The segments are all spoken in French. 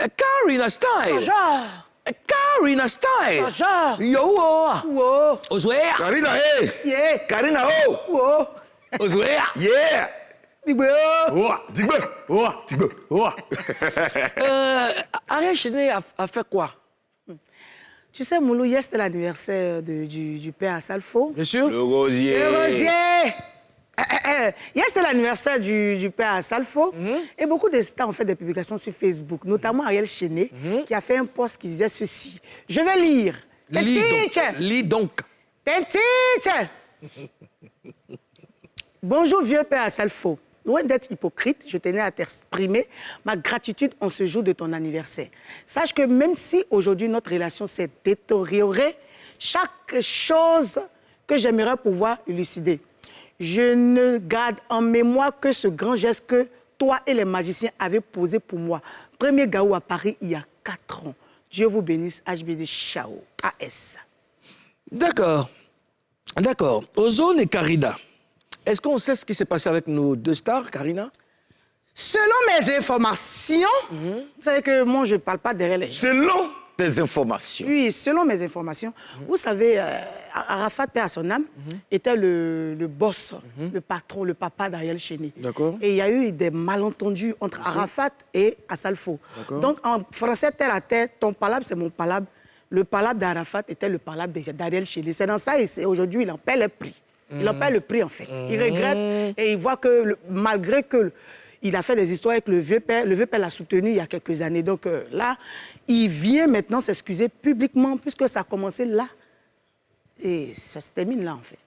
Karina Style. Jaja. Karina Style. Jaja. Yo. Wow. Ozwea. Karina, hey! Yeah. Karina, oh! Wow. Ozwea. Yeah! Digbe. Oh, Digbe! Oh, Digbe! Oh! Ariel Chené a fait quoi? Tu sais, Moulou, hier, c'était l'anniversaire du père à Salfo. Bien sûr. Le rosier! Le rosier. Hier, c'était l'anniversaire du père à Salfo. Et beaucoup de stars ont fait des publications sur Facebook, notamment Ariel Chené, qui a fait un post qui disait ceci. Je vais lire. Lis donc. Bonjour, vieux père à Salfo. Loin d'être hypocrite, je tenais à t'exprimer ma gratitude en ce jour de ton anniversaire. Sache que même si aujourd'hui notre relation s'est détériorée, chaque chose que j'aimerais pouvoir élucider, je ne garde en mémoire que ce grand geste que toi et les magiciens avez posé pour moi. Premier Gaou à Paris il y a 4 ans. Dieu vous bénisse, HBD Chao, AS. D'accord. D'accord. Ozone et Karina. Est-ce qu'on sait ce qui s'est passé avec nos deux stars, Karina? Selon mes informations, vous savez que moi, je ne parle pas derrière les gens. Selon tes informations. Oui, selon mes informations, vous savez, Arafat, paix à son âme, était le boss, le patron, le papa d'Ariel Chené. D'accord. Et il y a eu des malentendus entre Arafat et Assalfo. Donc, en français, terre à terre, ton palabre, c'est mon palabre. Le palabre d'Arafat était le palabre d'Ariel Chené. C'est dans ça, et aujourd'hui, il en paie le prix. Il en paie le prix, en fait. Il regrette et il voit que, malgré que il a fait des histoires avec le vieux père l'a soutenu il y a quelques années. Donc là, il vient maintenant s'excuser publiquement, puisque ça a commencé là. Et ça se termine là, en fait.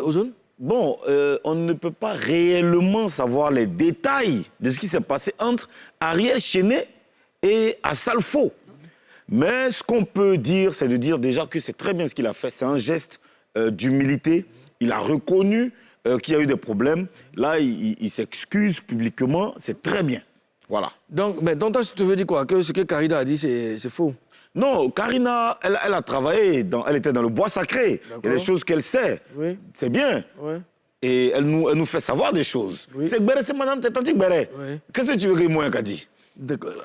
Ozone? Bon, on ne peut pas réellement savoir les détails de ce qui s'est passé entre Ariel Chené et Assalfo. Mais ce qu'on peut dire, c'est de dire déjà que c'est très bien ce qu'il a fait. C'est un geste d'humilité. Il a reconnu qu'il y a eu des problèmes. Là, il s'excuse publiquement. C'est très bien. Voilà. Donc, mais donc toi, tu veux dire quoi? Que ce que Karina a dit, c'est faux? Non, Karina, elle a travaillé, elle était dans le bois sacré. Il y a des choses qu'elle sait. Oui. C'est bien. Oui. Et elle nous fait savoir des choses. Oui. C'est Gbere, c'est madame, t'es tante Gbere. Oui. Qu'est-ce que tu veux que moi qu'a dit?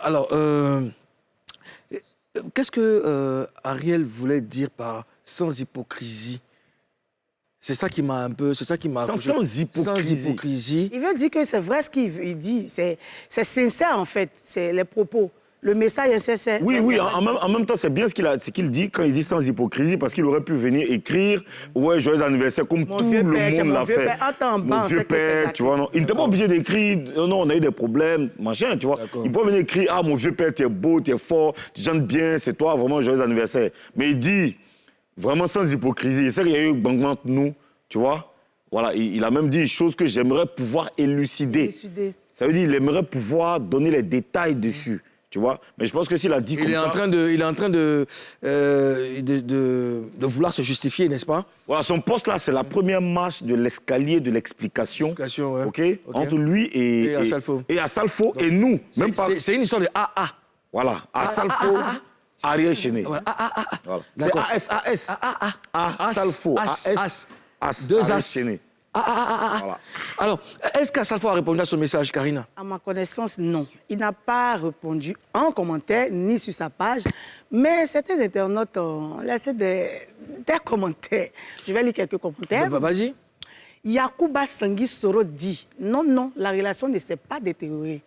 Alors, qu'est-ce que Ariel voulait dire par sans hypocrisie? C'est ça qui m'a un peu... C'est ça qui m'a... Sans hypocrisie. Sans hypocrisie. Il veut dire que c'est vrai ce qu'il dit. C'est sincère, en fait. C'est les propos. Le message est sincère. Oui, en même temps, c'est bien ce qu'il dit quand il dit sans hypocrisie, parce qu'il aurait pu venir écrire « Ouais, joyeux anniversaire », comme tout le monde l'a fait. Mon vieux père, tu vois, non. Il n'était pas obligé d'écrire « Non, on a eu des problèmes, machin », tu vois. Il peut venir écrire « Ah, mon vieux père, tu es beau, tu es fort, tu chantes bien, c'est toi, vraiment, joyeux anniversaire ». Mais il dit, vraiment sans hypocrisie, il sait qu'il y a eu bangement entre nous, tu vois. Voilà, il a même dit une chose que j'aimerais pouvoir élucider. Ça veut dire qu'il aimerait pouvoir donner les détails dessus. Tu vois? Mais je pense que s'il a dit comme ça... Il est en train de vouloir se justifier, n'est-ce pas? Voilà, son poste là, c'est la première marche de l'escalier de l'explication. Ouais. Okay? Entre lui et Assalfo. Et Assalfo et nous. C'est une histoire de AA. Voilà, Assalfo, Ariel Chené. Voilà. Voilà. C'est AS. Assalfo, AS, Deux Ariel As. Chené. Voilà. Alors, est-ce qu'Assalfo a répondu à ce message, Karina? À ma connaissance, non. Il n'a pas répondu en commentaire, ni sur sa page. Mais certains internautes ont laissé des commentaires. Je vais lire quelques commentaires. Vas-y. Yacouba Sangui Soro dit « Non, la relation ne s'est pas détériorée.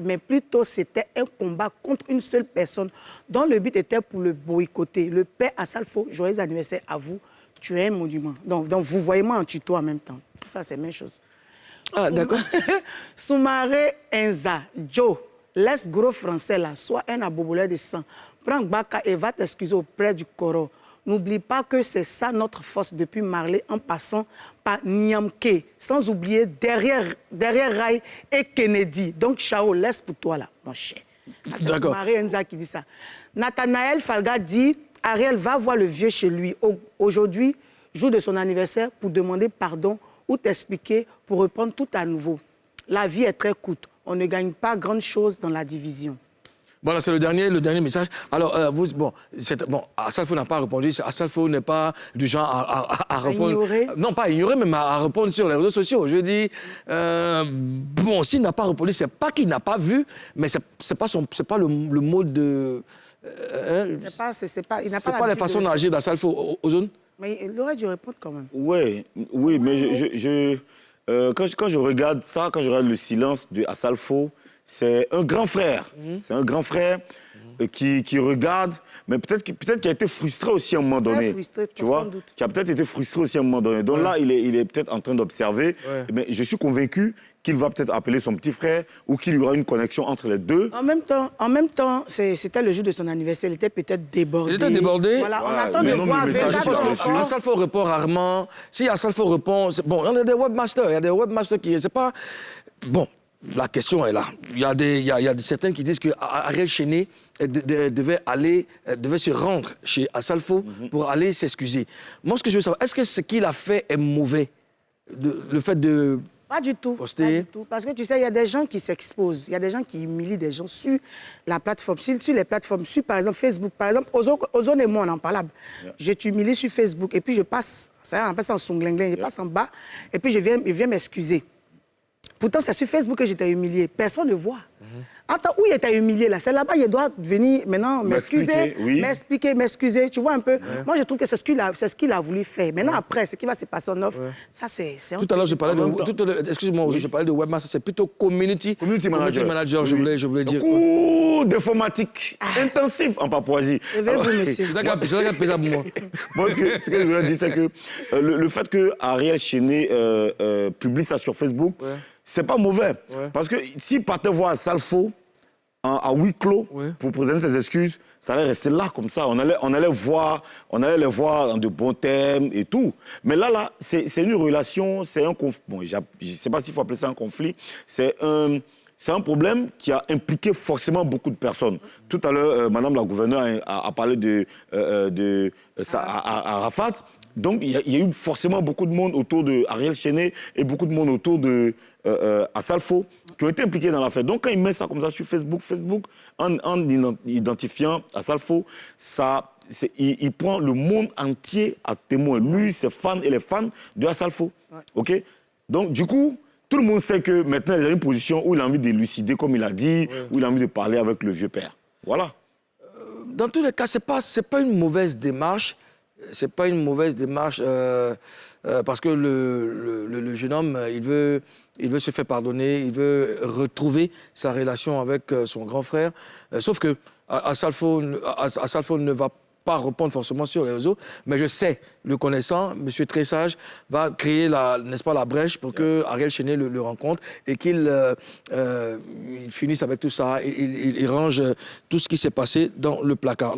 Mais plutôt c'était un combat contre une seule personne dont le but était pour le boycotter. Le père Assalfo, joyeux anniversaire à vous. Tu es un monument. Donc vous voyez moi en tuto en même temps. Ça, c'est la même chose. Ah, d'accord. Soumaré Enza, Joe, laisse gros français là, sois un aboboleur de sang. Prends Baka et va t'excuser auprès du Coro. N'oublie pas que c'est ça notre force depuis Marley en passant par Niamke, sans oublier derrière Rai et Kennedy. Donc, Chao, laisse pour toi là, mon cher. C'est Soumaré Enza qui dit ça. Nathanaël Falga dit... Ariel va voir le vieux chez lui aujourd'hui, jour de son anniversaire, pour demander pardon ou t'expliquer pour reprendre tout à nouveau. La vie est très courte. On ne gagne pas grand-chose dans la division. Voilà, c'est le dernier message. Alors, Assalfo n'a pas répondu. Assalfo n'est pas du genre à répondre. Ignorer. Non, pas à ignorer, mais à répondre sur les réseaux sociaux. Je dis, s'il n'a pas répondu, c'est pas qu'il n'a pas vu, mais c'est pas le mode de. C'est pas la façon d'agir d'Assalfo aux zones. Mais il aurait dû répondre quand même. Oui, mais quand je regarde ça, quand je regarde le silence de Assalfo, c'est un grand frère. C'est un grand frère qui regarde, mais peut-être qu'il a été frustré aussi à un moment donné. Frustré, tu vois, qui a peut-être été frustré aussi à un moment donné. Donc là, il est peut-être en train d'observer. Mais je suis convaincu qu'il va peut-être appeler son petit frère ou qu'il y aura une connexion entre les deux. En même temps, c'était le jour de son anniversaire. Il était peut-être débordé. Il était débordé. Voilà, on attend de voir. Assalfo répond rarement. Si Assalfo répond, bon, il y a des webmasters, qui, c'est pas bon. La question est là. Il y a certains qui disent que Ariel Chéné devait se rendre chez Assalfo pour aller s'excuser. Moi, ce que je veux savoir, est-ce que ce qu'il a fait est mauvais? Le fait de Pas du tout. poster. Pas du tout. Parce que tu sais, il y a des gens qui s'exposent. Il y a des gens qui humilient des gens sur la plateforme. Sur les plateformes, sur par exemple Facebook. Par exemple, Ozone et moi, on en parlait. Je t'humilie sur Facebook et puis je passe, on passe en songlinglin, je passe en bas et puis je viens m'excuser. Pourtant, c'est sur Facebook que j'étais humilié. Personne ne voit. Attends, où il était humilié là? C'est là-bas, il doit venir maintenant m'excuser, m'excuser. Tu vois un peu? Moi, je trouve que c'est ce qu'il a voulu faire. Maintenant, après, ce qui va se passer en offre, ça, c'est... Tout à l'heure, je parlais de... Excuse-moi, je parlais de webmaster. C'est plutôt community manager. Je voulais dire. Cours d'informatique intensif en Papouasie. Réveillez-vous, monsieur. C'est d'accord, pesable pour moi. Moi, ce que je voulais dire, c'est que le fait que Ariel Chéné publie ça sur Facebook, c'est pas mauvais. Parce que s'il partait voir Assalfo à huis clos pour présenter ses excuses, ça allait rester là comme ça. On allait les voir dans de bons thèmes et tout. Mais là, c'est une relation, c'est un conflit. Bon, je ne sais pas s'il faut appeler ça un conflit. C'est un problème qui a impliqué forcément beaucoup de personnes. Tout à l'heure, Madame la gouverneure a parlé de Arafat. Donc, il y a eu forcément beaucoup de monde autour de Ariel Chéné et beaucoup de monde autour de Assalfo qui ont été impliqués dans l'affaire. Donc, quand il met ça comme ça sur Facebook, en identifiant Assalfo, il prend le monde entier à témoin. Lui, ses fans et les fans de Assalfo. OK? Donc, du coup, tout le monde sait que maintenant, il a une position où il a envie d'élucider, comme il a dit, où il a envie de parler avec le vieux père. Voilà. Dans tous les cas, c'est pas une mauvaise démarche. C'est pas une mauvaise démarche parce que le jeune homme, il veut se faire pardonner, il veut retrouver sa relation avec son grand frère. Sauf que Assalfo ne va pas répondre forcément sur les réseaux, mais je sais, le connaissant, monsieur très sage, va créer la brèche pour que Ariel Chéné le rencontre et qu'il finisse avec tout ça, il range tout ce qui s'est passé dans le placard.